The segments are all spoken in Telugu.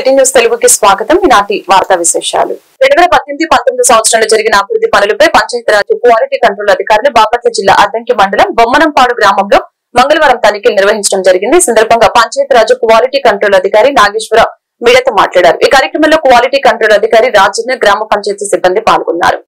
సిటీ న్యూస్ తెలుగుకి స్వాగతం. ఈనాటి వార్తా విశేషాలు. 2018-19 సంవత్సరంలో జరిగిన అభివృద్ధి పనులపై పంచాయతీరాజ్ క్వాలిటీ కంట్రోల్ అధికారులు బాపట్ల జిల్లా అద్దంకి మండలం బొమ్మనంపాడు గ్రామంలో మంగళవారం తనిఖీలు నిర్వహించడం జరిగింది. ఈ సందర్భంగా పంచాయతీరాజ్ క్వాలిటీ కంట్రోల్ అధికారి నాగేశ్వరరావు మీడియాతో మాట్లాడారు. ఈ కార్యక్రమంలో క్వాలిటీ కంట్రోల్ అధికారి రాజన్న, గ్రామ పంచాయతీ సిబ్బంది పాల్గొన్నారు.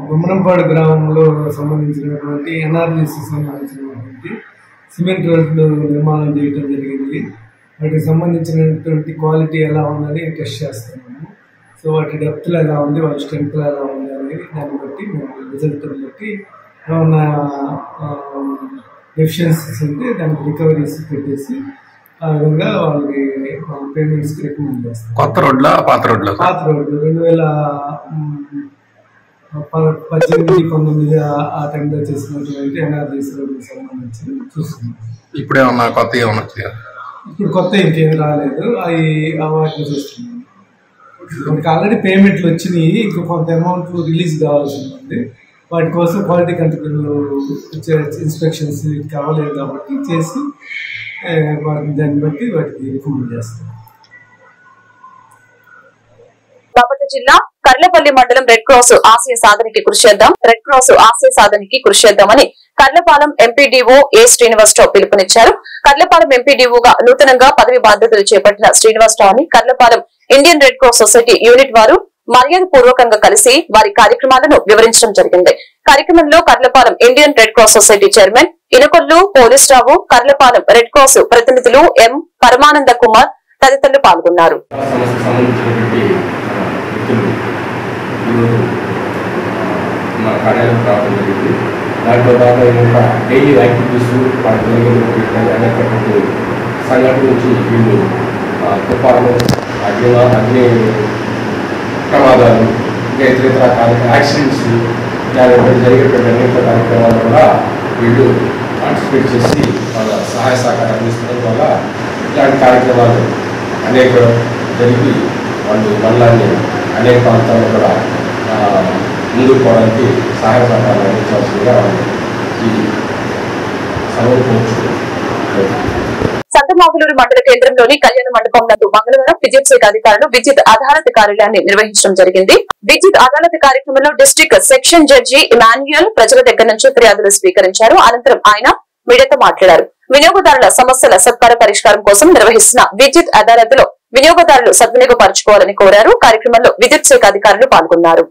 బొమ్మనంపాడు గ్రామంలో సంబంధించినటువంటి ఎన్ఆర్జీసీ సంబంధించినటువంటి సిమెంట్ రోడ్లు నిర్మాణం చేయడం జరిగింది. వాటికి సంబంధించినటువంటి క్వాలిటీ ఎలా ఉందని టెస్ట్ చేస్తున్నాము. సో వాటి డెప్త్లు ఎలా ఉంది, వాటి స్ట్రెంగ్త్లు ఎలా ఉంది అనేది దాన్ని బట్టి మేము రిజల్ట్ని బట్టి ఏమన్నా డెఫిషియన్సీస్ ఉంటే దానికి రికవరీస్ పెట్టేసి ఆ విధంగా వాళ్ళకి పేమెంట్స్కి రికమెండ్ చేస్తాం. కొత్త రోడ్ల పాత రోడ్లు 2018-19 ఆ టైంలో చేసినటువంటి ఎన్ఆర్జీసీ రోడ్లకు సంబంధించి చూస్తున్నాం. ఇప్పుడు ఏమన్నా కొత్త ఏమన్నా ఇప్పుడు కొత్త ఇంకేం రాలేదు, అవి వాటిని చూస్తున్నాం. మనకి ఆల్రెడీ పేమెంట్లు వచ్చినాయి, ఇంకా కొంత అమౌంట్ రిలీజ్ కావాల్సి ఉంది. వాటి కోసం క్వాలిటీ కంట్రోల్ ఇన్స్పెక్షన్స్ కావలేదు కాబట్టి చేసి దాన్ని బట్టి వాటికి రికమెండ్ చేస్తాం. బాపట్ల జిల్లా కర్లపల్లి మండలం రెడ్ క్రాస్ ఆశయ సాధనకి కృషి చేద్దామని కర్లపాలెం ఎంపీడీఓ ఏ శ్రీనివాసరావు పిలుపునిచ్చారు. కర్లపాలెం ఎంపీడీఓగా నూతనంగా పదవి బాధ్యతలు చేపట్టిన శ్రీనివాసరావుని Karlapalem Indian Red Cross Society unit వారు మర్యాద పూర్వకంగా కలిసి వారి కార్యక్రమాలను వివరించడం జరిగింది. కార్యక్రమంలో Karlapalem Indian Red Cross Society chairman Inukollu Polisurao, Karlapalem Red Cross ప్రతినిధులు ఎం పరమానంద కుమార్ తదితరులు పాల్గొన్నారు. దాంట్లో భాగంగా డైలీ యాక్టివిటీస్ వాటి అనేకటువంటి సంఘటన నుంచి వీళ్ళు తుఫాను, అగ్ని ప్రమాదాలు, ఇంకా ఇతర యాక్సిడెంట్స్ దాని జరిగేటువంటి అనేక కార్యక్రమాల వల్ల వీళ్ళు పార్టిసిపేట్ చేసి వాళ్ళ సహాయ సహకారం అందించడం వల్ల ఇలాంటి కార్యక్రమాలు అనేక జరిగి వాళ్ళు మండలాన్ని అనేక ప్రాంతాల్లో కూడా ముందుకు పోవడానికి సహాయ సహకారాలు అందించాల్సిందిగా ఈ సభను కోరుచున్నారు. సంతమాగులూరు మండల కేంద్రంలోని కళ్యాణ మండపం నందు మంగళవారం విద్యుత్ శాఖ అధికారులు విద్యుత్ అదాలత్ కార్యాలయాన్ని నిర్వహించడం జరిగింది. విద్యుత్ అదాలత్ కార్యక్రమంలో డిస్ట్రిక్ట్ సెక్షన్ జడ్జి ఇమాన్యుయల్ ప్రజల దగ్గర నుంచి ఫిర్యాదులు స్వీకరించారు. అనంతరం ఆయన మీడియాతో మాట్లాడారు. వినియోగదారుల సమస్యల సత్వర పరిష్కారం కోసం నిర్వహిస్తున్న విద్యుత్ అదాలత్ లో వినియోగదారులు సద్వినియోగపరచుకోవాలని కోరారు. కార్యక్రమంలో విద్యుత్ శాఖ అధికారులు పాల్గొన్నారు.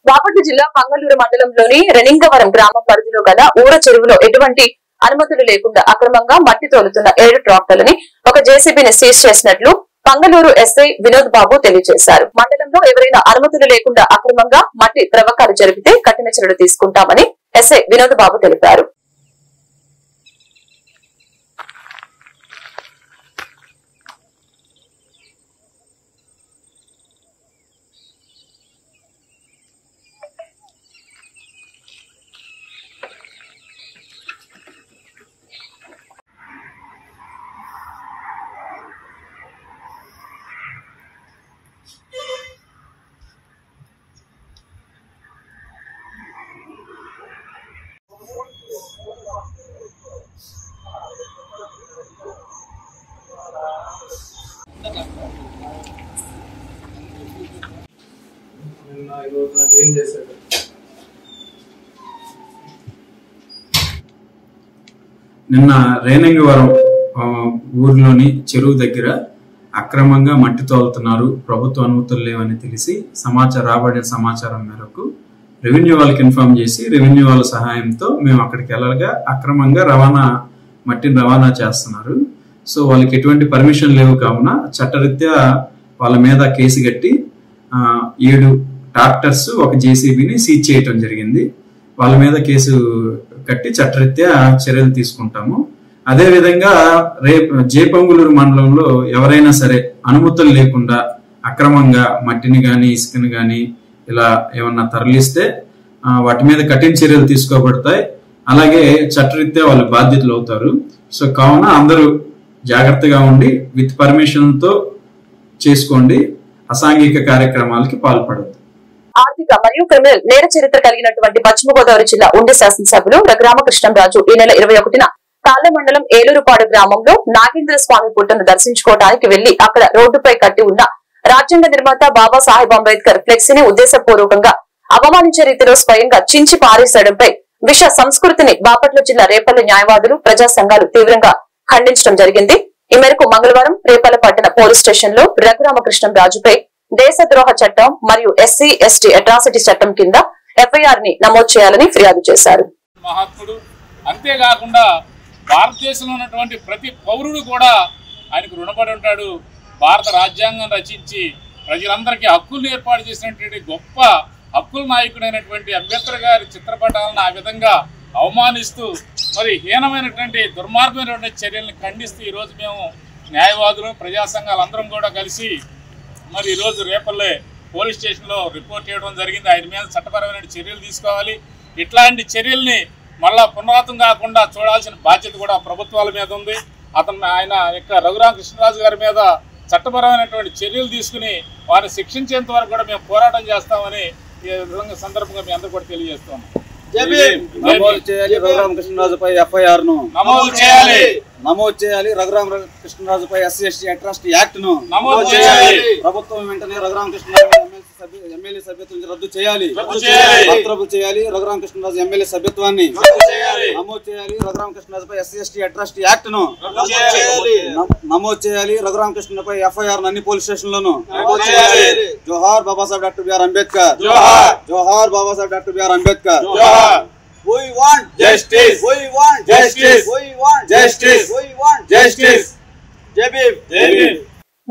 బాపట్ల జిల్లా పంగలూరు మండలంలోని రెనింగవరం గ్రామ పరిధిలో గల ఊర చెరువులో ఎటువంటి అనుమతులు లేకుండా అక్రమంగా మట్టి తోలుతున్న 7 ట్రాక్టర్లని ఒక జేసీబీని సీజ్ చేసినట్లు పంగలూరు ఎస్ఐ వినోద్ బాబు తెలియజేశారు. మండలంలో ఎవరైనా అనుమతులు లేకుండా అక్రమంగా మట్టి త్రవ్వకాలు జరిపితే కఠిన చర్యలు తీసుకుంటామని ఎస్ఐ వినోద్ బాబు తెలిపారు. నిన్న రేణంగివరం ఊర్లోని చెరువు దగ్గర అక్రమంగా మట్టి తోలుతున్నారు, ప్రభుత్వ అనుమతులు లేవని తెలిసి రాబడిన సమాచారం మేరకు రెవెన్యూ వాళ్ళకి ఇన్ఫార్మ్ చేసి రెవెన్యూ వాళ్ళ సహాయంతో మేము అక్కడికి వెళ్ళగా అక్రమంగా మట్టిని రవాణా చేస్తున్నారు. సో వాళ్ళకి ఎటువంటి పర్మిషన్ లేవు కావున చట్టరీత్యా వాళ్ళ మీద కేసు కట్టి 7 ట్రాక్టర్స్ ఒక జేసీబీని సీజ్ చేయటం జరిగింది. వాళ్ళ మీద కేసు కట్టి చట్టరీత్యా చర్యలు తీసుకుంటాము. అదే విధంగా జేపంగులూరు మండలంలో ఎవరైనా సరే అనుమతులు లేకుండా అక్రమంగా మట్టిని గాని ఇసుకని గాని ఇలా ఏమన్నా తరలిస్తే వాటి మీద కఠిన చర్యలు తీసుకోబడతాయి. అలాగే చట్టరీత్యా వాళ్ళు బాధ్యతలు అవుతారు. సో కావున అందరూ జాగ్రత్తగా ఉండి విత్ పర్మిషన్ తో చేసుకోండి, అసాంఘిక కార్యక్రమాలకి పాల్పడద్దు. ఆర్థిక మరియు క్రిమినల్ నేర చరిత్ర కలిగినటువంటి పశ్చిమ గోదావరి జిల్లా ఉండి శాసనసభ్యులు రఘురామకృష్ణంరాజు ఈ నెల 21న తాళ్ల మండలం ఏలూరుపాడు గ్రామంలో నాగేంద్ర స్వామి పుట్టను దర్శించుకోవడానికి వెళ్లి అక్కడ రోడ్డుపై కట్టి ఉన్న రాజ్యాంగ నిర్మాత బాబాసాహెబ్ అంబేద్కర్ ఫ్లెక్సీని ఉద్దేశపూర్వకంగా అవమానించే రీతిలో స్వయంగా చించి పారేసడంపై విష సంస్కృతిని బాపట్ల జిల్లా రేపల్లి న్యాయవాదులు ప్రజా సంఘాలు తీవ్రంగా ఖండించడం జరిగింది. ఈ మేరకు మంగళవారం రేపల్ల పట్టణ పోలీస్ స్టేషన్ లో రఘురామకృష్ణంరాజుపై దేశద్రోహ చట్టం మరియు ఎస్సీ ఎస్టీ అట్రాసిటీ చట్టం కింద ఎఫ్ఐఆర్ ని నమోదు చేయాలని ఫిర్యాదు చేశారు. మహాత్ముడు, అంతేకాకుండా భారతదేశంలో ఉన్నటువంటి ప్రతి పౌరుడు కూడా ఆయనకు రుణపడి ఉంటాడు. భారత రాజ్యాంగం రచించి ప్రజలందరికీ హక్కులు ఏర్పాటు చేసినటువంటి గొప్ప హక్కుల నాయకుడైనటువంటి అంబేద్కర్ గారి చిత్రపటాలను ఆ విధంగా అవమానిస్తూ మరి హీనమైనటువంటి దుర్మార్గమైనటువంటి చర్యలను ఖండిస్తూ ఈరోజు మేము న్యాయవాదులు ప్రజా సంఘాలు అందరం కూడా కలిసి మరి ఈరోజు రేపల్లే పోలీస్ స్టేషన్లో రిపోర్ట్ చేయడం జరిగింది. ఆయన మీద చట్టపరమైన చర్యలు తీసుకోవాలి. ఇట్లాంటి చర్యల్ని మళ్ళా పునరావృతం కాకుండా చూడాల్సిన బాధ్యత కూడా ప్రభుత్వాల మీద ఉంది. ఆయన యొక్క రఘురామకృష్ణరాజు గారి మీద చట్టపరమైనటువంటి చర్యలు తీసుకుని వారిని శిక్షించేంత వరకు కూడా మేము పోరాటం చేస్తామని ఈ విధంగా సందర్భంగా మీ అందరూ కూడా తెలియజేస్తున్నాం. నమోదు చేయాలి రఘురామకృష్ణరాజుపై ఎఫ్ఐఆర్ ను నమోదు చేయాలి. రఘురామకృష్ణరాజుపై ఎస్సీ ఎస్టీ అట్రాసిటీ యాక్ట్ ను నమోదు చేయాలి. ప్రభుత్వం వెంటనే రఘురామకృష్ణరాజు ఎమ్మెల్యే సభ్యత్వం రద్దు చేయాలి. రఘురామకృష్ణరాజు ఎమ్మెల్యే సభ్యత్వాన్ని నమోదు చేయాలి. రఘురామకృష్ణరాజుపై ఎస్సీ ఎస్టీ అట్రాసిటీ యాక్ట్ ను నమోదు చేయాలి. రఘురామకృష్ణపై ఎఫ్ఐఆర్ అన్ని పోలీస్ స్టేషన్లను జోహార్ బాబాసాహెబ్ డాక్టర్ బిఆర్ అంబేద్కర్. జోహార్ Babasaheb doctor BR Ambedkar. We want justice. We want justice. We want justice. We want justice.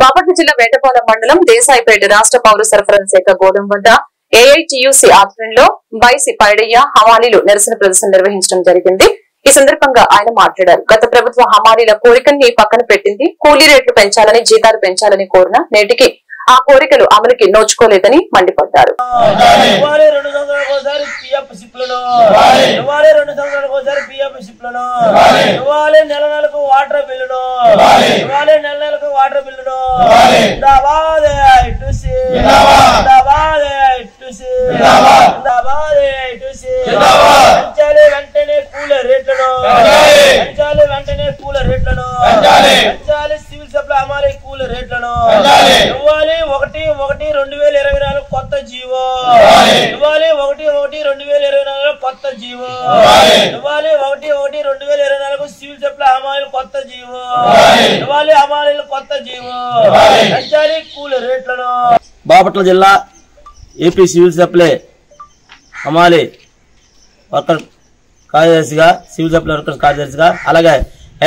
Bapatla జిల్లా వేటపాలెం మండలం దేశాయిపేట రాష్ట్ర పౌర సరఫరాల శాఖ గోదాం వద్ద ఏఐటియుసి ఆధ్వర్యంలో బైసి పైడయ్య హమాలీలు నిరసన ప్రదర్శన నిర్వహించడం జరిగింది. ఈ సందర్భంగా ఆయన మాట్లాడారు. గత ప్రభుత్వ హమాలీల కోరికల్ని పక్కన పెట్టింది. కూలీ రేట్లు పెంచాలని, జీతాలు పెంచాలని కోరిన నేటికి ఆ కోరికలు అమలుకి నోచుకోలేదని మండిపడ్డారు. వెంటనే కూలర్ రేట్లను సివిల్ సప్లై అమలు కూలర్ రేట్లను ఇవ్వాలి. 1/1/2024 కొత్త జీవో ఇవ్వాలి. 1/1/2024 కొత్త జీవో ఇవ్వాలి. 1/1/2024 సివిల్ సప్లై అమలు కొత్త జీవో ఇవ్వాలి. అమలు కొత్త జీవో పెంచాలి కూలర్ రేట్లను. బాపట్ల జిల్లా ఏపీ సివిల్ సప్లై హమాలీ వర్కర్ కార్యదర్శిగా, సివిల్ సప్లై వర్కర్స్ కార్యదర్శిగా, అలాగే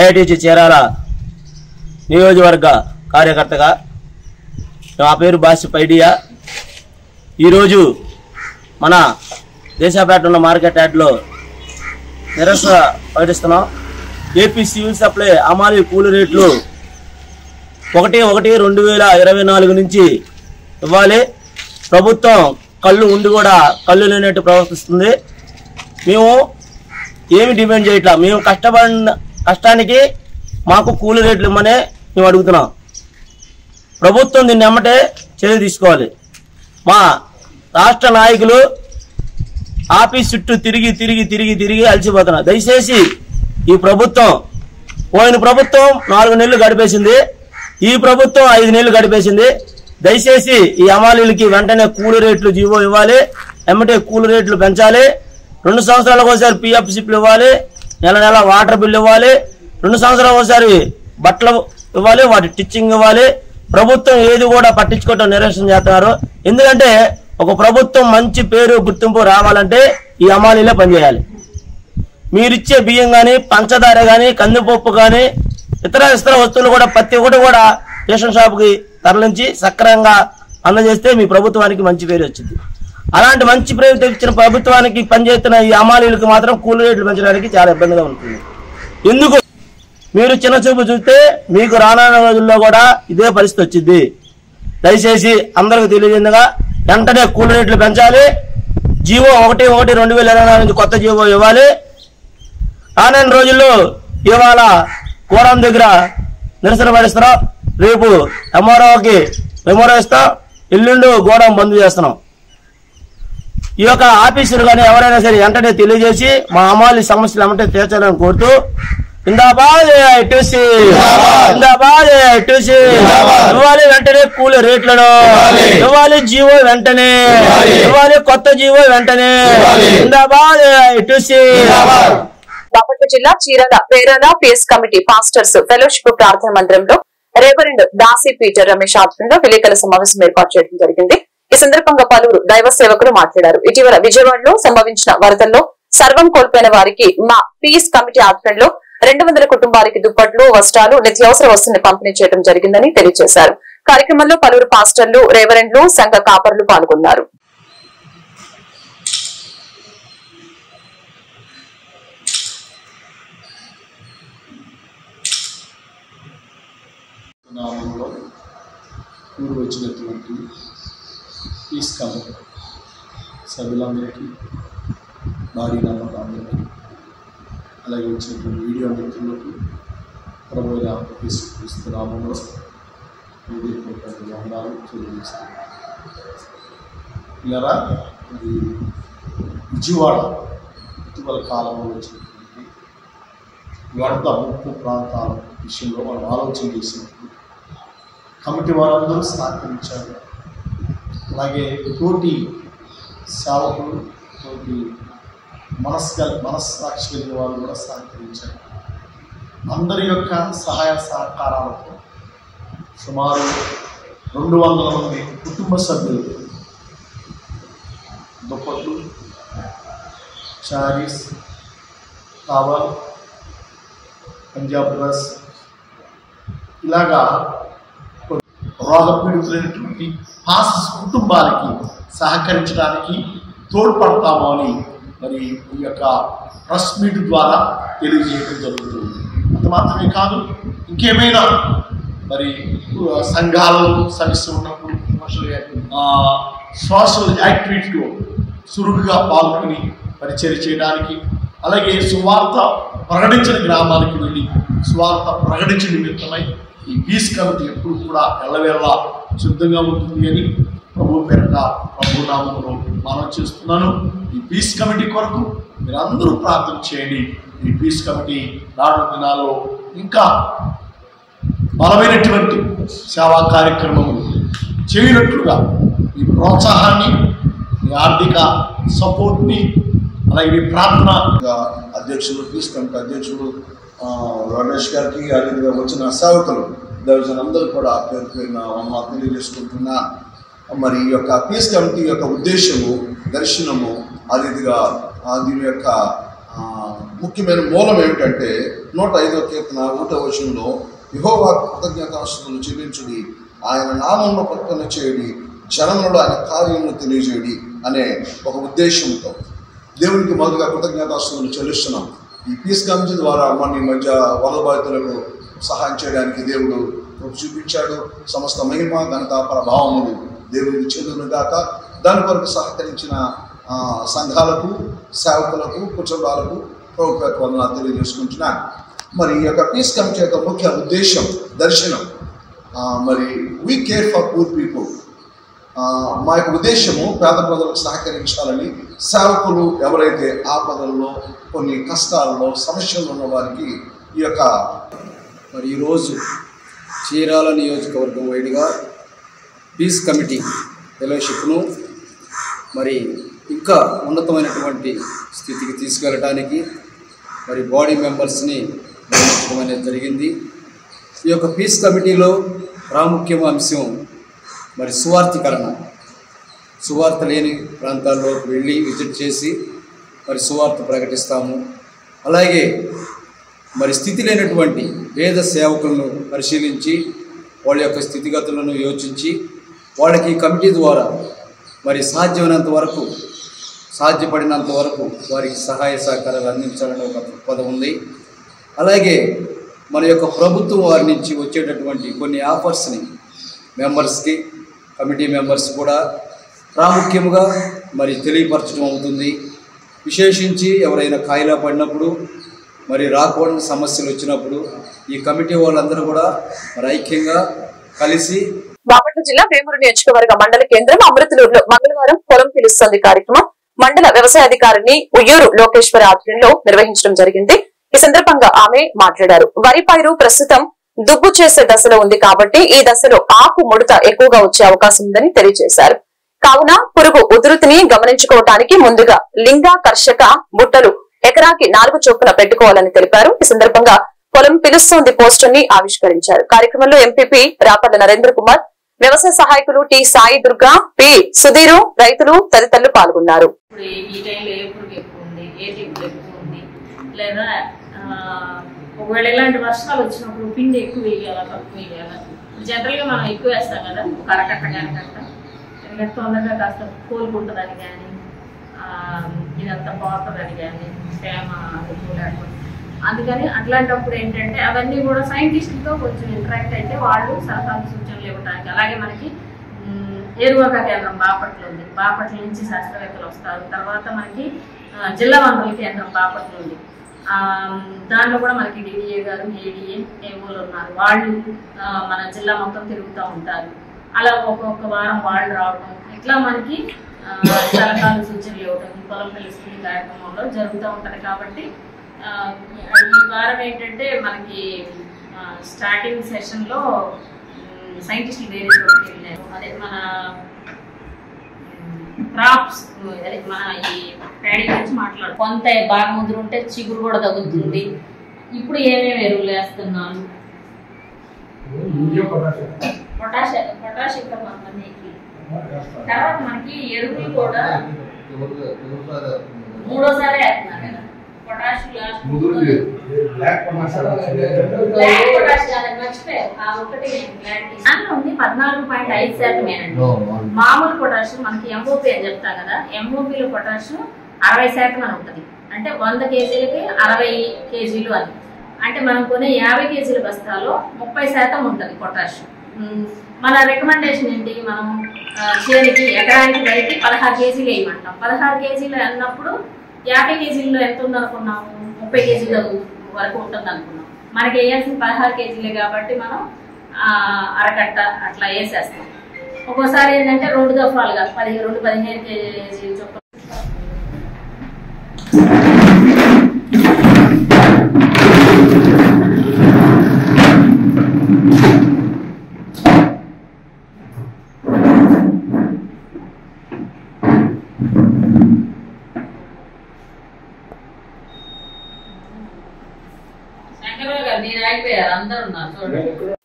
ఐఐటిసి చీరాల నియోజకవర్గ కార్యకర్తగా. నా పేరు బాసి పైడియా. ఈరోజు మన దేశాపేట ఉన్న మార్కెట్ యార్డ్లో నిరసన ప్రకటిస్తున్నాం. ఏపీ సివిల్ సప్లై అమాలి కూలి రేట్లు 1/1/2024 నుంచి ఇవ్వాలి. ప్రభుత్వం కళ్ళు ఉండి కూడా కళ్ళు లేనట్టు ప్రవర్తిస్తుంది. మేము ఏమి డిమాండ్ చేయట్లా. మేము కష్టపడిన కష్టానికి మాకు కూలి రేట్లు ఇమ్మనే మేము అడుగుతున్నాం. ప్రభుత్వం దీన్ని ఎమ్మటే చర్య తీసుకోవాలి. మా రాష్ట్ర నాయకులు ఆఫీస్ చుట్టూ తిరిగి తిరిగి తిరిగి తిరిగి అలసిపోతున్నారు. దయచేసి ఈ ప్రభుత్వం, పోయిన ప్రభుత్వం 4 నెలలు గడిపేసింది, ఈ ప్రభుత్వం 5 నెలలు గడిపేసింది. దయచేసి ఈ అమాలీలకి వెంటనే కూలి రేట్లు జీవో ఇవ్వాలి, ఎమ్మటే కూలి రేట్లు పెంచాలి. 2 సంవత్సరాలకు ఒకసారి పిఎఫ్ సిప్లు ఇవ్వాలి, నెల నెల వాటర్ బిల్లు ఇవ్వాలి, 2 సంవత్సరాలకు ఒకసారి బట్టలు ఇవ్వాలి, వాటి టిచ్చింగ్ ఇవ్వాలి. ప్రభుత్వం ఏది కూడా పట్టించుకోవటం నిరసన చేస్తున్నారు. ఎందుకంటే ఒక ప్రభుత్వం మంచి పేరు గుర్తింపు రావాలంటే ఈ అమాలీలే పనిచేయాలి. మీరిచ్చే బియ్యం కానీ, పంచదార కానీ, కందిపప్పు కానీ, ఇతర వస్తువులు కూడా ప్రతి ఒక్కటి కూడా రేషన్ షాప్కి తరలించి సక్రమంగా అందజేస్తే మీ ప్రభుత్వానికి మంచి పేరు వచ్చింది. అలాంటి మంచి పేరు తెచ్చిన ప్రభుత్వానికి పనిచేస్తున్న ఈ అమాలీలకు మాత్రం కూలి రేట్లు పెంచడానికి చాలా ఇబ్బందిగా ఉంటుంది. ఎందుకు మీరు చిన్న చూపు చూస్తే మీకు రానున్న రోజుల్లో కూడా ఇదే పరిస్థితి వచ్చింది. దయచేసి అందరికి తెలియజేందుగా వెంటనే కూలి రేట్లు పెంచాలి. జీవో 1/1/2024 నుంచి కొత్త జీవో ఇవ్వాలి. రానున్న రోజుల్లో ఇవాళ గోడం దగ్గర నిరసన పరుస్తున్నాం, రేపు ఎంఆర్ఓకి మెమోరా ఇస్తాం, ఎల్లుండి గోడం బంద్ చేస్తున్నాం. ఈ యొక్క ఆఫీసులు కానీ ఎవరైనా సరే వెంటనే తెలియజేసి మా అమాలి సమస్యలు ఏమంటే తీర్చాలని కోరుతూ జిందాబాద్ ఐటీసీ, జిందాబాద్ ఐటీసీ. ఇవ్వాలి వెంటనే కూలి రేట్లను, ఇవ్వాలి జీవో వెంటనే, ఇవ్వాలి కొత్త జీవో వెంటనే. జిందాబాద్ ఐటీసీ. బాపట్ల జిల్లా Chirala Perala PS committee pastors fellowship ప్రార్థన మందిరంలో రెవరెండ్ దాసి పీటర్ రమేష్ ఆధ్వర్యంలో విలేకరుల సమావేశం ఏర్పాటు చేయడం జరిగింది. ఈ సందర్భంగా పలువురు దైవ సేవకులు మాట్లాడారు. ఇటీవల విజయవాడలో సంభవించిన వరదల్లో సర్వం కోల్పోయిన వారికి మా పీస్ కమిటీ ఆధ్వర్యంలో 200 కుటుంబాలకి దుప్పట్లు, వస్త్రాలు, నిత్యావసర వస్తువులను పంపిణీ చేయడం జరిగిందని తెలియజేశారు. కార్యక్రమంలో పలువురు పాస్టర్లు, రెవరెండ్లు, సంఘ కాపర్లు పాల్గొన్నారు. నామంలో కూడి వచ్చినటువంటి పీస్ కమిటీ సభ్యులందరికీ, భారీ నమ్మకాందరికీ, అలాగే వచ్చినటువంటి మీడియా మిత్రులకు ప్రభువైన యేసుక్రీస్తు నామములో వందనాలు తెలియజేస్తున్నాను. ఇలా మరి విజయవాడ ఇటీవల కాలంలో వచ్చినటువంటి వరద ముప్పు ప్రాంతాల విషయంలో మనం ఆలోచన చేసినప్పుడు కమిటీ వారందరూ సహకరించారు. అలాగే తోటి సేవకులు, తోటి మనస్సాక్షి కలిగిన వారు కూడా సహకరించారు. అందరి యొక్క సహాయ సహకారాలతో సుమారు 200 మంది కుటుంబ సభ్యులు దుప్పట్లు, శారీస్, టవల్, పంజాబ్ డ్రెస్, ఇలాగా రోగపీడితులైనటువంటి పాస్టర్స్ కుటుంబాలకి సహకరించడానికి తోడ్పడతాము అని మరి ఈ యొక్క ప్రెస్ మీట్ ద్వారా తెలియజేయడం జరుగుతుంది. అంత మాత్రమే కాదు, ఇంకేమైనా మరి సంఘాలలో సమస్య ఉన్నప్పుడు సోషల్ యాక్టివిటీలో చురుకుగా పాల్గొని పరిచర్య చేయడానికి, అలాగే సువార్త ప్రకటించిన గ్రామానికి వెళ్ళి సువార్త ప్రకటించిన నిమిత్తమై ఈ పీస్ కమిటీ ఎప్పుడు కూడా ఎల్లవేళ సిద్ధంగా ఉంటుంది అని ప్రభు పేరట ప్రభు నామములో మనం చేస్తున్నాను. ఈ పీస్ కమిటీ కొరకు మీరు అందరూ ప్రార్థన చేయండి. ఈ పీస్ కమిటీ రానున్న దినాల్లో ఇంకా బలమైనటువంటి సేవా కార్యక్రమం చేయనట్లుగా మీ ప్రోత్సాహాన్ని, మీ ఆర్థిక సపోర్ట్ని, అలాగే మీ ప్రార్థన అధ్యక్షులు, పీస్ కమిటీ అధ్యక్షుడు రమేష్ గారికి, అదేవిధంగా వచ్చిన సేవకులు దైవజనులందరూ కూడా పేరు పేరున వందనాలు తెలియజేసుకుంటున్నా. మరి ఈ యొక్క పీస్ కమిటీ యొక్క ఉద్దేశము, దర్శనము, అదేవిధంగా దీని యొక్క ముఖ్యమైన మూలం ఏమిటంటే 105వ కీర్తన 1వ వచనంలో యెహోవాకు కృతజ్ఞతాస్తుతులు చెల్లించుడి, ఆయన నామమును ప్రకటన చేయడి, జనములలో ఆయన కార్యమును తెలియజేయడి అనే ఒక ఉద్దేశంతో దేవునికి మొదలుగా కృతజ్ఞతాస్తుతులు చెల్లిస్తున్నాం. ఈ పీస్ కమిటీ ద్వారా మన ఈ మధ్య వరద బాధితులకు సహాయం చేయడానికి దేవుడు చూపించాడు. సమస్త మహిమ ఘనత ప్రభావములు దేవునికి చెందును గాక. దాని కొరకు సహకరించిన సంఘాలకు, సేవకులకు, కుటుంబాలకు ప్రభుత్వ వందనాలు తెలియజేసుకుంటున్నాను. మరి ఈ యొక్క పీస్ కమిటీ యొక్క ముఖ్య ఉద్దేశం, దర్శనం, మరి we care for poor people. మా యొక్క ఉద్దేశము పేద ప్రజలకు సహకరించాలని, సేవకులు ఎవరైతే ఆపదల్లో, కొన్ని కష్టాల్లో, సమస్యలు ఉన్న వారికి ఈ యొక్క మరి ఈరోజు చీరాల నియోజకవర్గం వైడ్గా పీస్ కమిటీ ఫెలోషిప్ను మరి ఇంకా ఉన్నతమైనటువంటి స్థితికి తీసుకెళ్ళడానికి మరి బాడీ మెంబర్స్ని నియమించడం అనేది జరిగింది. ఈ యొక్క పీస్ కమిటీలో ప్రాముఖ్య అంశం మరి సువార్థీకరణ. సువార్త లేని ప్రాంతాల్లోకి వెళ్ళి విజిట్ చేసి మరి సువార్త ప్రకటిస్తాము. అలాగే మరి స్థితి లేనటువంటి పేద సేవకులను పరిశీలించి వాళ్ళ యొక్క స్థితిగతులను యోచించి వాళ్ళకి కమిటీ ద్వారా మరి సాధ్యమైనంత వరకు, సాధ్యపడినంత వరకు వారికి సహాయ సహకారాలు అందించాలని ఒక దృక్పథం ఉంది. అలాగే మన యొక్క ప్రభుత్వం వారి నుంచి వచ్చేటటువంటి కొన్ని ఆఫర్స్ని మెంబర్స్కి, కమిటీ మెంబర్స్ కూడా ప్రాముఖ్యంగా మరి తెలియపరచడం అవుతుంది. విశేషించి ఎవరైనా కాయిలా పడినప్పుడు, మరి రాకూడని సమస్యలు వచ్చినప్పుడు ఈ కమిటీ వాళ్ళందరూ కూడా మరి ఐక్యంగా కలిసి బాపట్ల జిల్లా వేమూరు నియోజకవర్గ మండల కేంద్రం అమృతలూరులో మంగళవారం పొలం పిలుస్తుంది కార్యక్రమం మండల వ్యవసాయ అధికారిని ఉయ్యూరు లోకేశ్వర ఆధ్వర్యంలో నిర్వహించడం జరిగింది. ఈ సందర్భంగా ఆమె మాట్లాడారు. వరి పైరు ప్రస్తుతం దుబ్బు చేసే దశలో ఉంది కాబట్టి ఈ దశలో ఆకు ముడత ఎక్కువగా వచ్చే అవకాశం ఉందని తెలియజేశారు. కావున పురుగు ఉధృతిని గమనించుకోవటానికి ముందుగా లింగాకర్షక బుట్టలు ఎకరాకి 4 చొప్పున పెట్టుకోవాలని తెలిపారు. ఈ సందర్భంగా పొలం పిలుస్తోంది పోస్టర్ ని ఆవిష్కరించారు. కార్యక్రమంలో ఎంపీపీ రాపర్ల నరేంద్ర కుమార్, వ్యవసాయ సహాయకులు టి సాయి దుర్గా, పి సుధీరు, రైతులు తదితరులు పాల్గొన్నారు. ఒకవేళ ఇలాంటి వర్షాలు వచ్చినప్పుడు పిండి ఎక్కువ వేయాలా, తక్కువ వేయాలా? జనరల్ గా మనం ఎక్కువ వేస్తాం కదా, ఒక అరకట్ట కనుక తొందరగా కాస్త కోలుకుంటుందని కానీ, ఇదంతా పోతుందని కానీ, తేమ ఎక్కువ లేకుండా. అందుకని అట్లాంటప్పుడు ఏంటంటే అవన్నీ కూడా సైంటిస్టులతో కొంచెం ఇంటరాక్ట్ అయితే వాళ్ళు సలహాలు సూచనలు ఇవ్వడానికి. అలాగే మనకి ఏరువాక కేంద్రం బాపట్ల ఉంది, బాపట్ల నుంచి శాస్త్రవేత్తలు వస్తారు. తర్వాత మనకి జిల్లా వనరుల కేంద్రం బాపట్ల ఉంది, దాంట్లో కూడా మనకి డిడిఏ గారు, ఏడిఏ, ఏఓలు ఉన్నారు. వాళ్ళు మన జిల్లా మొత్తం తిరుగుతూ ఉంటారు. అలా ఒక్కొక్క వారం వాళ్ళు రావడం, ఇట్లా మనకి సలహాలు సూచనలు ఇవ్వడం పొలం పిలుస్తుంది కార్యక్రమంలో జరుగుతూ ఉంటుంది. కాబట్టి ఈ వారం ఏంటంటే మనకి స్టార్టింగ్ సెషన్లో సైంటిస్టులు వేరే చోటుకి వెళ్ళారు. అదే మన క్రాప్స్, అదే మన ఈ ప్యాడీ గురించి మాట్లాడు. కొంత బాగా ముదురు ఉంటే చిగురు కూడా తగ్గుతుంది. ఇప్పుడు ఏమేమి ఎరువులు వేస్తున్నాను? పొటాష్ ఇక్కడ కొంతమంది. తర్వాత మనకి ఎరువులు కూడా 3వ సారి వేస్తున్నారు కదా. పొటాష్ బ్లాక్ పొటాష్ కాదని మర్చిపోయారు. ఆ ఒకటి అందులో ఉంది 14.5% మామూలు పొటాష్. మనకి ఎంఓపి అని చెప్తాం కదా, ఎంఓపిలో పొటాష్ 60% అని ఉంటుంది. అంటే 100 కేజీలకి 60 కేజీలు అని. అంటే మనం కొనే 50 కేజీల బస్తాలో 30% ఉంటుంది పొటాష్. మన రికమెండేషన్ ఏంటి? మనం చేనికి ఎకరానికి రైతు 16 కేజీలు వేయమంటాం. 16 కేజీలు అన్నప్పుడు 50 కేజీల్లో ఎంత ఉందనుకున్నాము? 30 కేజీల వరకు ఉంటుంది అనుకున్నాం. మనకి వేయాల్సిన 16 కేజీలే కాబట్టి మనం అరకట్ట అట్లా వేసేస్తాం. ఒక్కోసారి ఏంటంటే 2 దఫాలుగా 15 కేజీలు చొప్పున.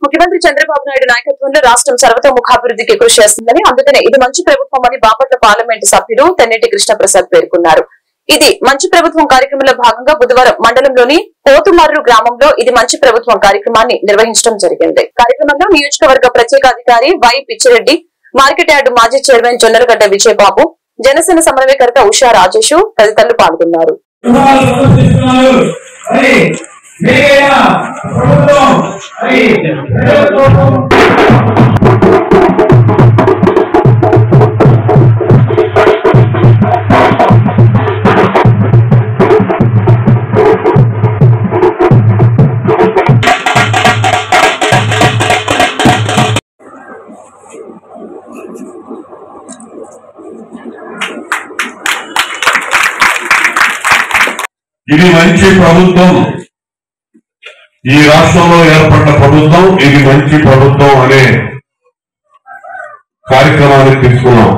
ముఖ్యమంత్రి చంద్రబాబు నాయుడు నాయకత్వంలో రాష్ట్రం సర్వతోముఖాభివృద్ధికి కృషి చేస్తుందని, అందుకనే ఇది మంచి ప్రభుత్వం అని బాపట్ల పార్లమెంటు సభ్యుడు తెన్నేటి కృష్ణప్రసాద్ పేర్కొన్నారు. ఇది మంచి ప్రభుత్వం కార్యక్రమంలో భాగంగా బుధవారం మండలంలోని పోతుమర్రు గ్రామంలో ఇది మంచి ప్రభుత్వం కార్యక్రమాన్ని నిర్వహించడం జరిగింది. కార్యక్రమంలో నియోజకవర్గ ప్రత్యేకాధికారి వై పిచ్చిరెడ్డి, మార్కెట్ యార్డు మాజీ చైర్మన్ జొన్నలగడ్డ విజయబాబు, జనసేన సమన్వయకర్త ఉషా రాజేష్ తదితరులు పాల్గొన్నారు. ఇది మంచి ప్రభుత్వం, ఈ రాష్ట్రంలో ఏర్పడ్డ ప్రభుత్వం ఇది మంచి ప్రభుత్వం అనే కార్యక్రమాన్ని తీసుకున్నాం.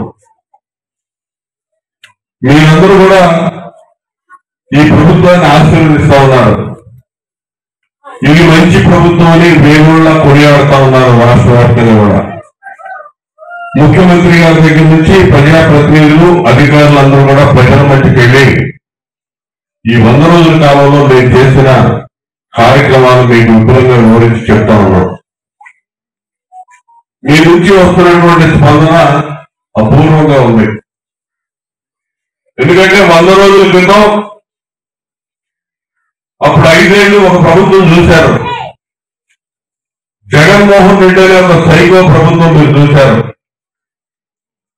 మీరందరూ కూడా ఈ ప్రభుత్వాన్ని ఆశీర్వదిస్తా ఉన్నారు. ఇది మంచి ప్రభుత్వం అని వేగుళ్ళ కొనియాడుతా ఉన్నారు. రాష్ట్ర వ్యాప్తంగా కూడా ముఖ్యమంత్రి గారి దగ్గర నుంచి ప్రజాప్రతినిధులు, అధికారులందరూ కూడా ప్రజల మధ్యకి వెళ్ళి ఈ 100 రోజుల కాలంలో మేము చేసిన కార్యక్రమాలు మీకు విపులంగా వివరించి చెప్తా ఉన్నాం. మీ నుంచి వస్తున్నటువంటి స్పందన అపూర్వంగా ఉంది. ఎందుకంటే 100 రోజుల క్రితం అప్పుడు 5 ఏళ్లు ఒక ప్రభుత్వం చూశారు. జగన్మోహన్ రెడ్డి అనే ఒక సైకో ప్రభుత్వం మీరు చూశారు.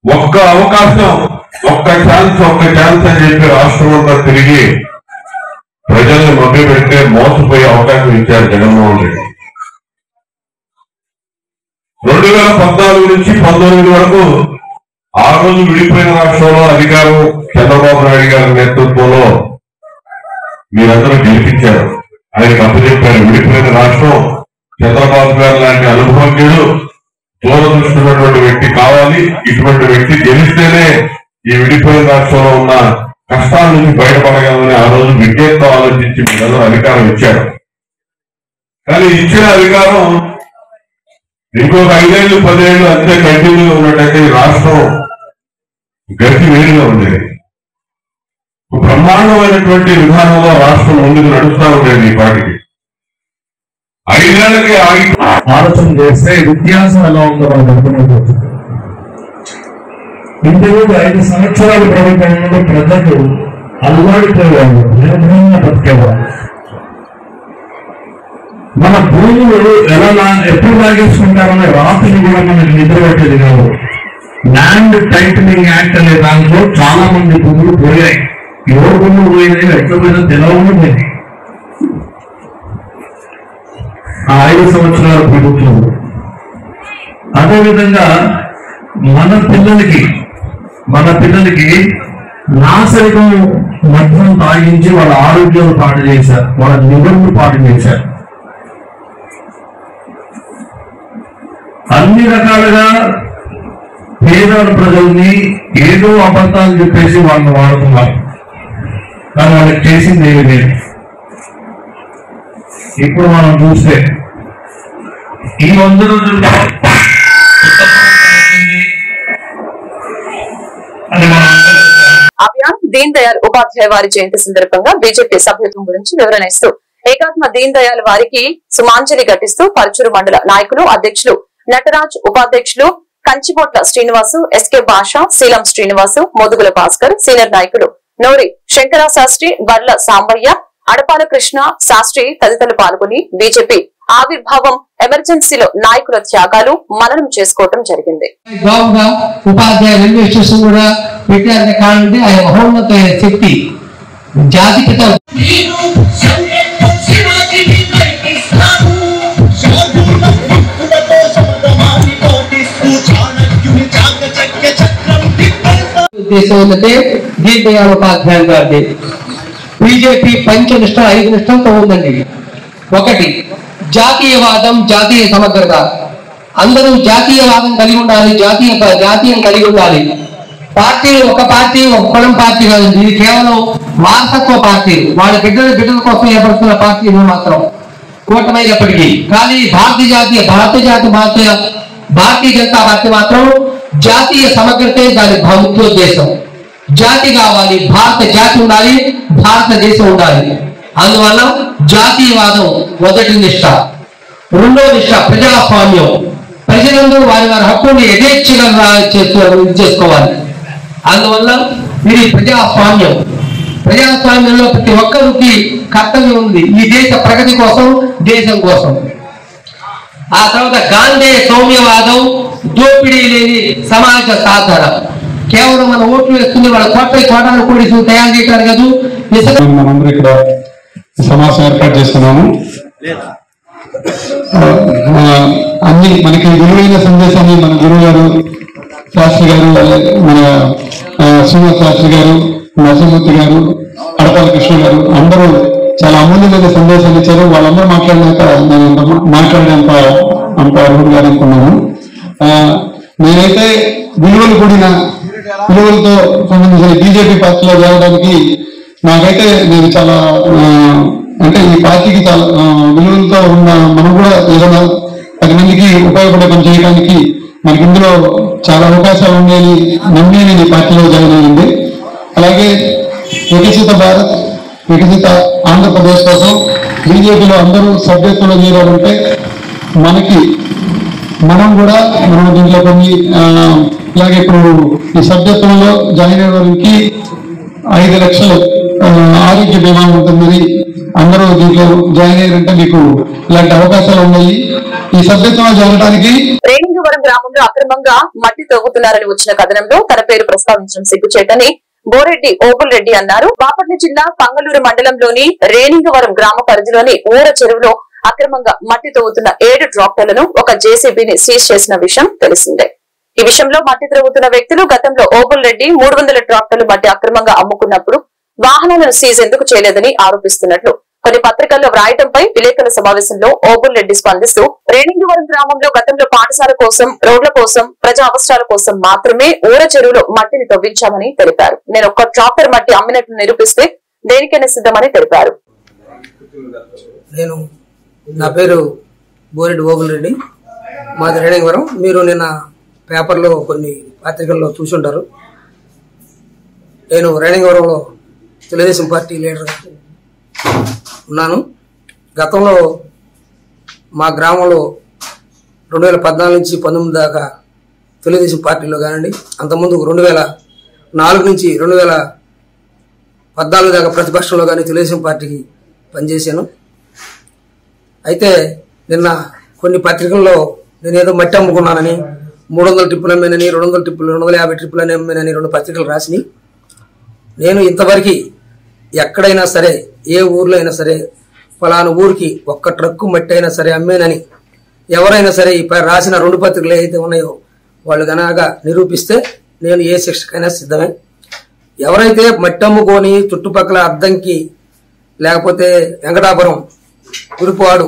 ఒక్క అవకాశం, ఒక్క ఛాన్స్ అని చెప్పి రాష్ట్రం అంతా తిరిగి ప్రజల్ని మభ్యపెట్టే మోసపోయే అవకాశం ఇచ్చారు జగన్మోహన్ రెడ్డి. 2014 నుంచి 19 వరకు ఆ రోజు విడిపోయిన రాష్ట్రంలో అధికారం చంద్రబాబు నాయుడు గారి నేతృత్వంలో మీరందరూ గెలిపించారు. ఆయనకు అప్పచెప్పారు. విడిపోయిన రాష్ట్రం చంద్రబాబు గారు లాంటి అనుభవజ్ఞుడు, దూరదృష్టి ఉన్నటువంటి వ్యక్తి కావాలి. ఇటువంటి వ్యక్తి గెలిస్తేనే ఈ విడిపోయిన రాష్ట్రంలో ఉన్న కష్టాల నుంచి బయటపడగలమని ఆ రోజు విజ్ఞతతో ఆలోచించి మీరందరూ అధికారం ఇచ్చారు. కానీ ఇచ్చిన అధికారం ఇంకొక 5 ఏళ్లు 10 ఏళ్లు అంతే కంటిన్యూగా ఉన్నట్టయితే ఈ రాష్ట్రం గతి వేరుగా ఉండేది. బ్రహ్మాండమైనటువంటి విధానంలో రాష్ట్రం ముందుకు నడుస్తూ ఉండేది. ఈ పాటికి 5 ఏళ్లకి ఆలోచన చేస్తే వ్యత్యాసం ఎలా ఉందో మనం అనుకునేది. ఇంతకుముందు 5 సంవత్సరాల ప్రభుత్వంలో ప్రజలు అలవాడిపోయేవాళ్ళు, నిర్భయంగా బతికేవాళ్ళు. మన భూములు ఎలా ఎప్పుడు లాగేసుకుంటారనే రాత్రి కూడా మనకి నిద్ర పెట్టేది కాదు. ల్యాండ్ టైటిలింగ్ యాక్ట్ అనే దాంట్లో చాలా మంది భూములు పోయాయి. ఎవరు భూములు పోయినాయి, ఎక్కడ పోయినా తెలవకుండా ఆ 5 సంవత్సరాల ప్రభుత్వం. అదేవిధంగా మన పిల్లలకి నాశరికం మద్యం తాగించి వాళ్ళ ఆరోగ్యాలు పాటు చేశారు, వాళ్ళ నిబంధనలు పాటు చేశారు. అన్ని రకాలుగా పేదల ప్రజల్ని ఏదో అబద్ధాలు చెప్పేసి వాళ్ళని వాడుతున్నారు. కానీ వాళ్ళకి చేసింది ఏమి లేదు. ఇప్పుడు మనం చూస్తే ఈ 100 రోజుల్లో అభియాన్ దీన్ దయాళ్ ఉపాధ్యాయ వారి జయంతి సందర్భంగా బీజేపీ సభ్యత్వం గురించి వివరణ ఇస్తూ ఏకాత్మ దీన్ దయాళ్ వారికి సుమాంజలి ఘటిస్తూ పరుచూరు మండల నాయకులు, అధ్యక్షులు నటరాజ్, ఉపాధ్యక్షులు కంచిబొట్ల శ్రీనివాసు, ఎస్కే భాష, శీలం శ్రీనివాసు, మోదుగుల భాస్కర్, సీనియర్ నాయకులు నోరి శంకర శాస్త్రి, బర్ల సాంబయ్య, అడపాల కృష్ణ శాస్త్రి తదితరులు పాల్గొని బీజేపీ ఆవిర్భావం, ఎమర్జెన్సీలో నాయకుల త్యాగాలు మననం చేసుకోవడం జరిగింది. ఉపాధ్యాయ రిజర్వేషన్ కూడా పెట్టారనే కారణంటే ఆయన మహోన్నతమైన శక్తి జాతిపిత ఉద్దేశం ఏంటంటే దీన్ దయాళ్ ఉపాధ్యాయ గారిది. బీజేపీ పంచనిష్ట 5 నిష్ఠలతో ఉందండి. 1 జాతీయవాదం, జాతీయ సమగ్రత. అందరూ జాతీయవాదం కలిగి ఉండాలి, జాతీయం కలిగి ఉండాలి. పార్టీలు ఒక పార్టీ, ఒక కులం పార్టీ కాదండి. ఇది కేవలం వారసత్వ పార్టీలు. వాళ్ళ బిడ్డల కోసం ఏర్పడుతున్న పార్టీలు మాత్రం కూటమైనప్పటికీ. కానీ భారతీయ జనతా పార్టీ మాత్రం జాతీయ సమగ్రతే దాని ముఖ్యోద్దేశం. జాతి కావాలి, భారత జాతి ఉండాలి, భారతదేశం ఉండాలి. అందువల్ల జాతీయవాదం మొదటి నిష్ట. రెండో నిష్ట ప్రజాస్వామ్యం. ప్రజలందరూ వారి వారి హక్కుల్ని యథేచ్ఛగా చేసుకోవాలి. అందువల్ల ఇది ప్రజాస్వామ్యం. ప్రజాస్వామ్యంలో ప్రతి ఒక్కరికి కర్తవ్యం ఉంది, ఈ దేశ ప్రగతి కోసం, దేశం కోసం. ఆ తర్వాత గాంధేయ సౌమ్యవాదం, దోపిడీ లేని సమాజ సాధన. కేవలం మన ఓట్లు వేస్తుంది వాళ్ళ కోటాను కూడి తయారు చేయటారు కాదు. మనందరూ ఇక్కడ సమావేశం ఏర్పాటు చేస్తున్నాము. అన్ని మనకి విలువైన సందేశాన్ని మన గురువు గారు శాస్త్రి గారు, మన శ్రీనివాస శాస్త్రి గారు, నరసింహమూర్తి గారు, అడపాల కృష్ణ గారు అందరూ చాలా అమూల్యమైన సందేశాలు ఇచ్చారు. వాళ్ళందరూ మాట్లాడినాక నేను మాట్లాడేంత అర్హుడు గారు అనుకున్నాను. నేనైతే విలువలు కూడిన విలువలతో సంబంధించిన బీజేపీ పార్టీలో చేరడానికి నాకైతే నేను చాలా అంటే ఈ పార్టీకి చాలా విలువలతో ఉన్న మనం కూడా ఏదైనా 10 మందికి ఉపయోగపడే పని చేయడానికి మనకి ఇందులో చాలా అవకాశాలు ఉన్నాయని నమ్మి నేను ఈ పార్టీలో జాయిన్ అయ్యింది. అలాగే వికసిత భారత్, వికసిత ఆంధ్రప్రదేశ్ కోసం బీజేపీలో అందరూ సభ్యత్వంలో చేరాలంటే మనం కూడా దీంట్లో కొన్ని ఇలాగే ఇప్పుడు ఈ సభ్యత్వంలో జాయిన్ అయ్యే వారికి 5 లక్షలు ఆరోగ్య బీమా ఉంటుందని అందరూ దీంట్లో జాయిన్ అయ్యారంటే మీకు ఇలాంటి అవకాశాలు ఉన్నాయి. ఈ సభ్యత్వంలో చేరడానికి రేణింగవరం గ్రామంలో అక్రమంగా మట్టి తవ్వుతున్నారని వచ్చిన కథనంలో తన పేరు ప్రస్తావించడం సిగ్గుచేటని బోరెడ్డి ఓబుల్ రెడ్డి అన్నారు. బాపట్ల జిల్లా పంగలూరు మండలంలోని రేణింగవరం గ్రామ పరిధిలోని ఊర చెరువులో అక్రమంగా మట్టి తవ్వుతున్న 7 ట్రాక్టర్లను ఒక జేసీబీని సీజ్ చేసిన విషయం తెలిసిందే. ఈ విషయంలో మట్టి త్రవ్వుతున్న వ్యక్తులు గతంలో ఓబుల్ రెడ్డి 300 ట్రాక్టర్లు మట్టి అక్రమంగా అమ్ముకున్నప్పుడు వాహనాలను సీజ్ ఎందుకు చేయలేదని ఆరోపిస్తున్నట్లు కొన్ని పత్రికల్లో వ్రాయడంపై విలేకరుల సమావేశంలో ఓబుల్ రెడ్డి స్పందిస్తూ రేణింగవరం గ్రామంలో గతంలో పాఠశాల కోసం, రోడ్ల కోసం, ప్రజా అవసరాల కోసం మాత్రమే ఊర చెరువులో మట్టిని తవ్వించామని తెలిపారు. నేను ఒక్క ట్రాక్టర్ మట్టి అమ్మినట్లు నిరూపిస్తే దేనికైనా సిద్ధమని తెలిపారు. నా పేరు బోరెడ్డి ఓబుల్ రెడ్డి, మాది రేణింగవరం. మీరు నిన్న పేపర్లో కొన్ని పత్రికల్లో చూసుంటారు. నేను రేణింగవరంలో తెలుగుదేశం పార్టీ లీడర్గా ఉన్నాను. గతంలో మా గ్రామంలో 2014 నుంచి 19 దాకా తెలుగుదేశం పార్టీలో కానివ్వండి, అంతకుముందు 2004 నుంచి 2014 దాకా ప్రతిపక్షంలో కానీ తెలుగుదేశం పార్టీకి పనిచేశాను. అయితే నిన్న కొన్ని పత్రికల్లో నేనేదో మట్టి అమ్ముకున్నానని, 300 ట్రిప్పులు అమ్మానని, 200 ట్రిప్పులు, 250 ట్రిప్పులు అని అమ్మానని 2 పత్రికలు రాసినాయి. నేను ఇంతవరకు ఎక్కడైనా సరే, ఏ ఊర్లో అయినా సరే, ఫలానా ఊరికి ఒక్క ట్రక్కు మట్టి అయినా సరే అమ్మేనని ఎవరైనా సరే ఈ రాసిన 2 పత్రికలు ఏదైతే ఉన్నాయో వాళ్ళు గనక నిరూపిస్తే నేను ఏ శిక్షకైనా సిద్ధమే. ఎవరైతే మట్టి అమ్ముకొని చుట్టుపక్కల అద్దంకి, లేకపోతే వెంకటాపురం, కురుపాడు,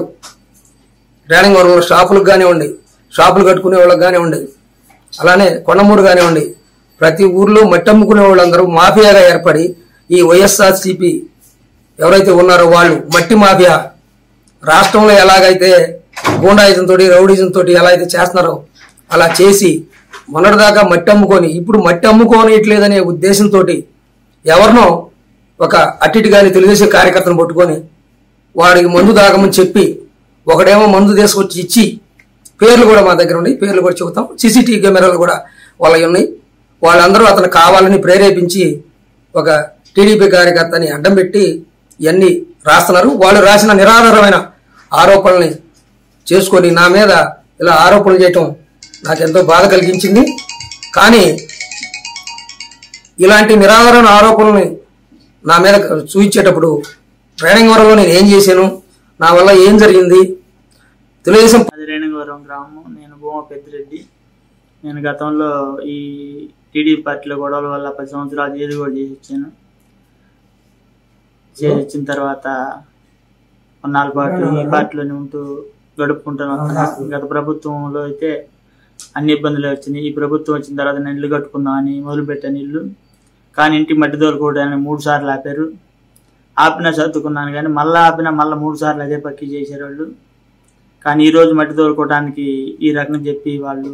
రేణింగవరంలో షాపులకు కానివ్వండి, షాపులు కట్టుకునే వాళ్ళకి కానివ్వండి, అలానే కొండమూరు కానివ్వండి, ప్రతి ఊర్లో మట్టి అమ్ముకునే వాళ్ళందరూ మాఫియాగా ఏర్పడి ఈ వైఎస్ఆర్సీపీ ఎవరైతే ఉన్నారో వాళ్ళు మట్టి మాఫియా రాష్ట్రంలో ఎలాగైతే గూండాయిజంతో, రౌడీజంతో ఎలా అయితే చేస్తున్నారో అలా చేసి మొన్నటిదాకా మట్టి అమ్ముకొని ఇప్పుడు మట్టి అమ్ముకోనిట్లేదనే ఉద్దేశంతో ఎవరినో ఒక అట్టిటి గాని తెలుగుదేశం కార్యకర్తను పట్టుకొని వాడికి మందు తాగమని చెప్పి ఒకడేమో మందు తీసుకొచ్చి ఇచ్చి, పేర్లు కూడా మా దగ్గర ఉన్నాయి, పేర్లు కూడా చెబుతాం, సీసీటీవీ కెమెరాలు కూడా వాళ్ళవి ఉన్నాయి. వాళ్ళందరూ అతను కావాలని ప్రేరేపించి ఒక టీడీపీ కార్యకర్తని అడ్డం పెట్టి ఇవన్నీ రాస్తున్నారు. వాళ్ళు రాసిన నిరాధారమైన ఆరోపణల్ని చేసుకొని నా మీద ఇలా ఆరోపణలు చేయటం నాకెంతో బాధ కలిగించింది. కానీ ఇలాంటి నిరాధారమైన ఆరోపణల్ని నా మీద చూపించేటప్పుడు రేణింగవరంలో నేను ఏం చేశాను, నా వల్ల ఏం జరిగింది, తెలుగుదేశం. అది రేణింగవరం గ్రామం. నేను భూమా పెద్దిరెడ్డి. నేను గతంలో ఈ టీడీపీ పార్టీలో గొడవల వల్ల 10 సంవత్సరాలు ఏది కూడా చేసి వచ్చిన తర్వాత కొన్నాళ్ళ పాటు ఈ పార్టీలోనే ఉంటూ గడుపుకుంటాను. గత ప్రభుత్వంలో అయితే అన్ని ఇబ్బందులు వచ్చినాయి. ఈ ప్రభుత్వం వచ్చిన తర్వాత నేను ఇల్లు కట్టుకుందామని మొదలుపెట్టాను ఇల్లు. కానీ ఇంటికి మట్టి తోలుకోవడానికి 3 సార్లు ఆపారు. ఆపినా చదువుకున్నాను కానీ మళ్ళీ 3 సార్లు అదే పక్కి చేసేవాళ్ళు. కానీ ఈరోజు మట్టి తోలుకోవడానికి ఈ రకంగా చెప్పి వాళ్ళు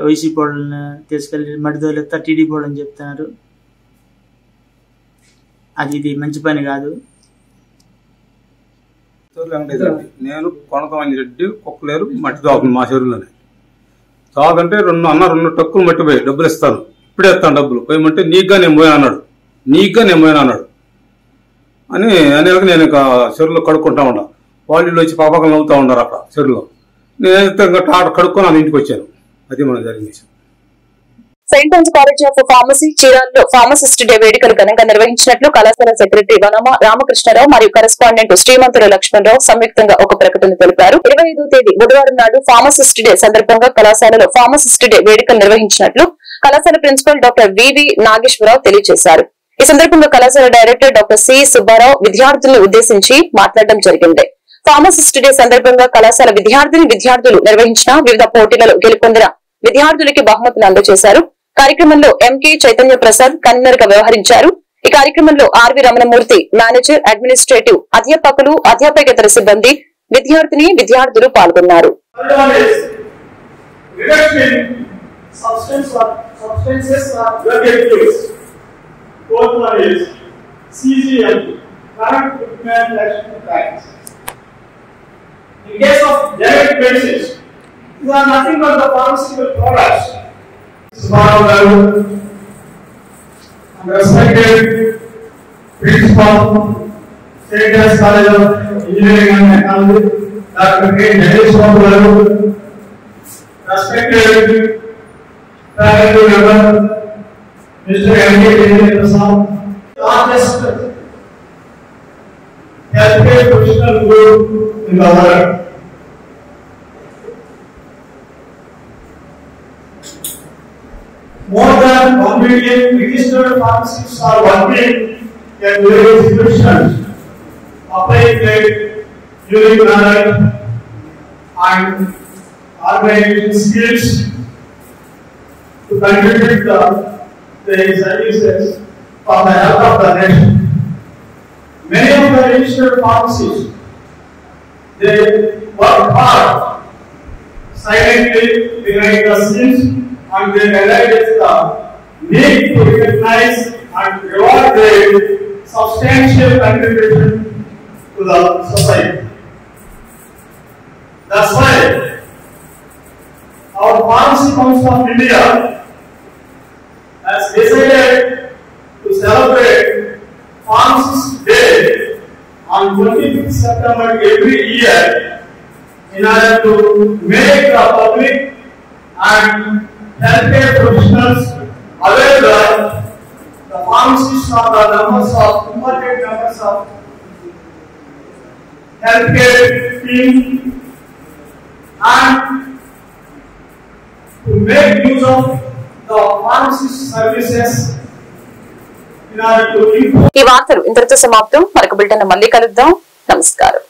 వైసీపీ వాళ్ళని తీసుకెళ్ళి మట్టి తోలేస్తా టీడీపీ వాళ్ళని చెప్తున్నారు. ఇది మంచి పని కాదు. నేను కొనకమని రెడ్డి కుక్కలేరు మట్టి తోకను మా చెరువులోనే తాగంటే 2 టక్కులు మట్టి పోయి డబ్బులు ఇస్తాను, ఇప్పుడే ఇస్తాను డబ్బులు పోయమంటే నీకుగా నేను పోయినా అన్నాడు అని అనేక నేను ఇంకా చెరువులో కడుక్కుంటా ఉన్నా. వాళ్ళు వచ్చి పాపకలు నవ్వుతా ఉన్నారు అక్కడ చెరువులో. నేనైతే ఇంకా కడుక్కొని ఇంటికి వచ్చాను. అది మనం జరిగింది. Saint Ann's college of pharmacy చీరాల్లో ఫార్మసిస్ట్ డే వేడుకలు ఘనంగా నిర్వహించినట్లు కళాశాల సెక్రటరీ వనమ రామకృష్ణరావు మరియు కరెస్పాండెంట్ శ్రీమంతుల లక్ష్మణరావు సంయుక్తంగా ఒక ప్రకటన తెలిపారు. 25వ తేదీ బుధవారం నాడు ఫార్మసిస్ట్ డే సందర్భంగా కళాశాలలో ఫార్మసిస్ట్ డే వేడుకలు నిర్వహించినట్లు కళాశాల ప్రిన్సిపల్ డాక్టర్ వివి నాగేశ్వరరావు తెలియజేశారు. ఈ సందర్భంగా కళాశాల డైరెక్టర్ డాక్టర్ సి సుబ్బారావు విద్యార్థులను ఉద్దేశించి మాట్లాడడం జరిగింది. ఫార్మసిస్ట్ డే సందర్భంగా కళాశాల విద్యార్థులు నిర్వహించిన వివిధ పోటీలలో గెలుపొందిన విద్యార్థులకి బహుమతులు అందజేశారు. కార్యక్రమంలో ఎంకే చైతన్య ప్రసాద్ కన్వీనర్ గా వ్యవహరించారు. ఈ కార్యక్రమంలో ఆర్వి రమణమూర్తి మేనేజర్, అడ్మినిస్ట్రేటివ్, అధ్యాపకులు, అధ్యాపకేతర సిబ్బంది, విద్యార్థులు పాల్గొన్నారు. In case of generic medicines, these are nothing but the pharmaceutical products. Garu, respected principal, State College of Engineering and Technology, Dr. K. Nageswar Garu, respected faculty member, Mr. M. K. Prasad, largest healthcare professional group in the world. More than 1 million registered pharmacists are working in various institutions, applying their unique knowledge and organization skills to contribute their services for the health of the nation. Many of the registered pharmacists, they work hard silently behind the scenes, and they realize the need to recognize and reward their substantial contribution to the society. That's why our Pharmacy Council of India has decided to celebrate Pharmacist Day on 25th September every year in order to make the public and healthcare professionals aware that the pharmacists are the important members of healthcare team, and to make use of the pharmacist services in order to improve. ఈ వార్తలు ఇంతటితో సమాప్తం. మరొక బులెటిన్ మళ్ళీ కలుద్దాం. నమస్కారం.